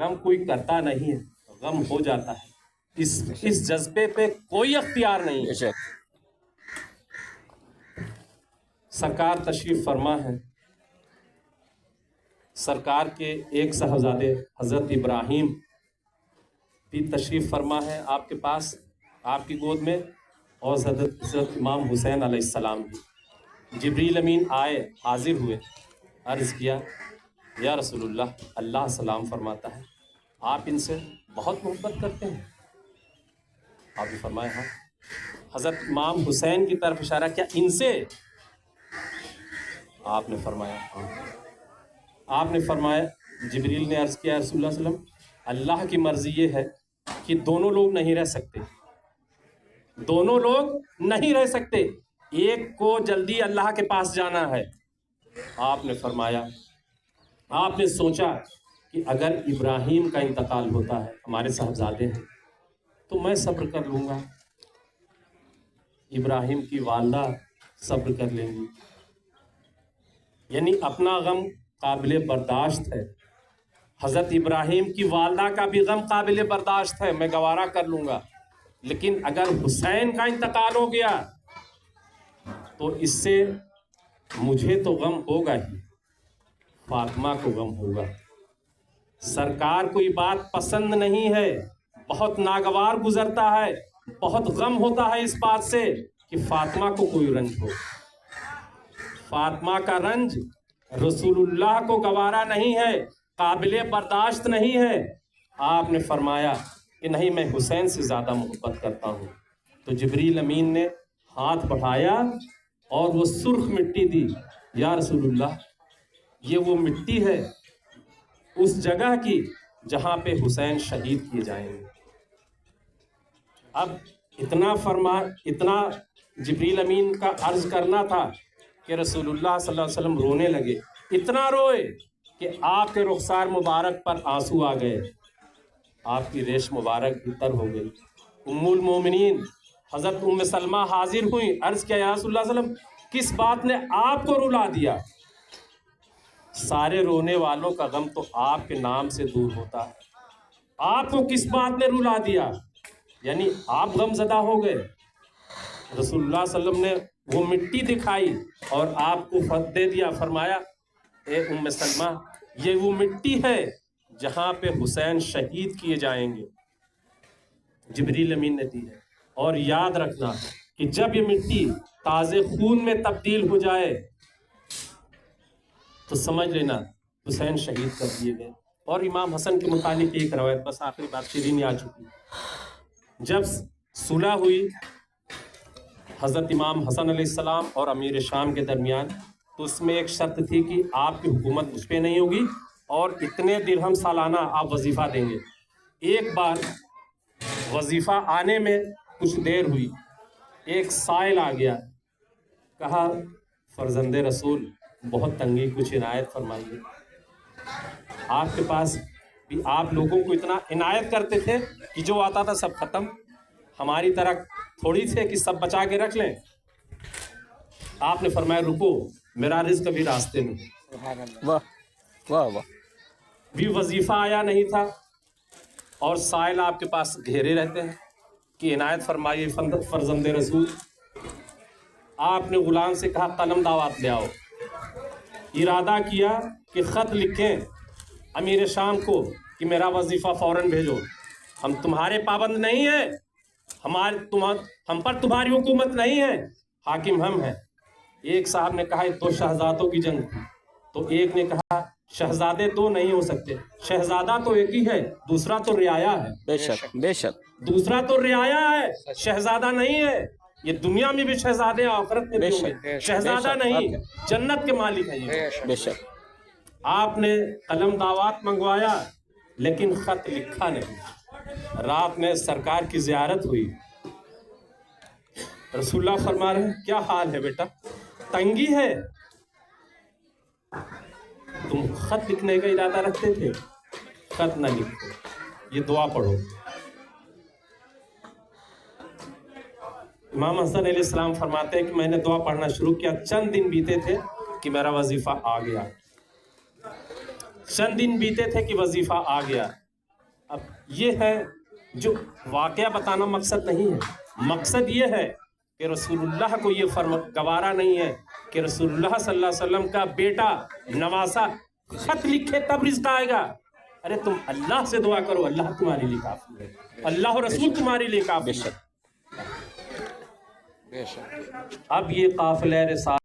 غم کوئی کرتا نہیں ہے، غم ہو جاتا ہے، اس جذبے پہ کوئی اختیار نہیں ہے۔ سرکار تشریف فرما ہے، سرکار کے ایک صاحبزادے حضرت ابراہیم بھی تشریف فرما ہے آپ کے پاس، آپ کی گود میں، اور حضرت امام حسین علیہ السلام بھی۔ جبریل امین آئے، حاضر ہوئے، عرض کیا یا رسول اللہ، اللہ سلام فرماتا ہے، آپ ان سے بہت محبت کرتے ہیں؟ آپ نے فرمایا ہاں۔ حضرت امام حسین کی طرف اشارہ کیا، ان سے؟ آپ نے فرمایا ہاں۔ آپ نے فرمایا، جبریل نے عرض کیا رسول اللہ صلی اللہ علیہ وسلم، اللہ کی مرضی یہ ہے کہ دونوں لوگ نہیں رہ سکتے، دونوں لوگ نہیں رہ سکتے، ایک کو جلدی اللہ کے پاس جانا ہے۔ آپ نے فرمایا، آپ نے سوچا کہ اگر ابراہیم کا انتقال ہوتا ہے، ہمارے صاحبزادے ہیں، تو میں صبر کر لوں گا، ابراہیم کی والدہ صبر کر لیں گی، یعنی اپنا غم قابل برداشت ہے، حضرت ابراہیم کی والدہ کا بھی غم قابل برداشت ہے، میں گوارا کر لوں گا، لیکن اگر حسین کا انتقال ہو گیا تو اس سے مجھے تو غم ہوگا ہی، فاطمہ کو غم ہوگا۔ سرکار کو یہ بات پسند نہیں ہے، بہت ناگوار گزرتا ہے، بہت غم ہوتا ہے اس بات سے کہ فاطمہ کو کوئی رنج ہو۔ فاطمہ کا رنج رسول اللہ کو گوارا نہیں ہے، قابل برداشت نہیں ہے۔ آپ نے فرمایا کہ نہیں، میں حسین سے زیادہ محبت کرتا ہوں۔ تو جبریل امین نے ہاتھ بڑھایا اور وہ سرخ مٹی دی، یا رسول اللہ، یہ وہ مٹی ہے اس جگہ کی جہاں پہ حسین شہید کیے جائیں گے۔ اب اتنا جبریل امین کا عرض کرنا تھا کہ رسول اللہ صلی اللہ علیہ وسلم رونے لگے، اتنا روئے کہ آپ کے رخسار مبارک پر آنسو آ گئے، آپ کی ریش مبارک بھی تر ہو گئی۔ ام المومنین حضرت ام سلمہ حاضر ہوئیں، عرض کیا یا رسول اللہ صلی اللہ علیہ وسلم، کس بات نے آپ کو رلا دیا؟ سارے رونے والوں کا غم تو آپ کے نام سے دور ہوتا ہے، آپ کو کس بات نے رلا دیا؟ یعنی آپ غم زدہ ہو گئے۔ رسول اللہ صلی اللہ علیہ وسلم نے وہ مٹی دکھائی اور آپ کو فتح دے دیا، فرمایا اے ام سلمہ، یہ وہ مٹی ہے جہاں پہ حسین شہید کیے جائیں گے، جبریل امین نے دی ہے۔ اور یاد رکھنا کہ جب یہ مٹی تازے خون میں تبدیل ہو جائے تو سمجھ لینا حسین شہید کر دیے گئے۔ اور امام حسن کے متعلق ایک روایت، بس آخری بات شیرینی آ چکی، جب صلح ہوئی حضرت امام حسن علیہ السلام اور امیر شام کے درمیان، تو اس میں ایک شرط تھی کہ آپ کی حکومت مجھ پہ نہیں ہوگی اور اتنے درہم سالانہ آپ وظیفہ دیں گے۔ ایک بار وظیفہ آنے میں کچھ دیر ہوئی، ایک سائل آ گیا، کہا فرزند رسول بہت تنگی، کچھ عنایت فرمائیے۔ آپ کے پاس بھی آپ لوگوں کو اتنا عنایت کرتے تھے کہ جو آتا تھا سب ختم، ہماری طرح تھوڑی تھے کہ سب بچا کے رکھ لیں۔ آپ نے فرمایا رکو، میرا رزق بھی راستے میں۔ واہ واہ واہ۔ بھی وظیفہ آیا نہیں تھا اور سائل آپ کے پاس گھیرے رہتے ہیں کہ عنایت فرمائیے فرزند رسول۔ آپ نے غلام سے کہا قلم دعوات لے آؤ، ارادہ کیا کہ خط لکھیں امیر شام کو کہ میرا وظیفہ فوراً بھیجو، ہم تمہارے پابند نہیں ہیں، ہم پر تمہاری حکومت نہیں ہے، حاکم ہم ہیں۔ ایک صاحب نے کہا دو شہزادوں کی جنگ تھی، تو ایک نے کہا شہزادے دو نہیں ہو سکتے، شہزادہ تو ایک ہی ہے، دوسرا تو رعایا ہے۔ بے شک بے شک۔ دوسرا تو رعایا ہے، شہزادہ نہیں ہے۔ یہ دنیا میں بھی شہزادے، آخرت میں بھی ہوں گے، شہزادہ نہیں، جنت کے مالک ہیں یہ۔ بے شک۔ آپ نے قلم دعوات منگوایا لیکن خط لکھا نہیں۔ رات میں سرکار کی زیارت ہوئی، رسول اللہ فرما رہے ہیں کیا حال ہے بیٹا، تنگی ہے؟ تم خط لکھنے کا ارادہ رکھتے تھے، خط نہ لکھو، یہ دعا پڑھو۔ امام حسن علیہ السلام فرماتے ہیں کہ میں نے دعا پڑھنا شروع کیا، چند دن بیتے تھے کہ میرا وظیفہ آ گیا، چند دن بیتے تھے کہ وظیفہ آ گیا۔ اب یہ ہے جو واقعہ بتانا مقصد نہیں ہے، مقصد یہ ہے کہ رسول اللہ کو یہ گوارا نہیں ہے کہ رسول اللہ صلی اللہ علیہ وسلم کا بیٹا نواسا خط لکھے تب رزق آئے گا. ارے تم اللہ سے دعا کرو، اللہ تمہارے لیے کافی ہے، اللہ اور رسول تمہارے لیے کافی ہے. اب یہ قافلہ رسالت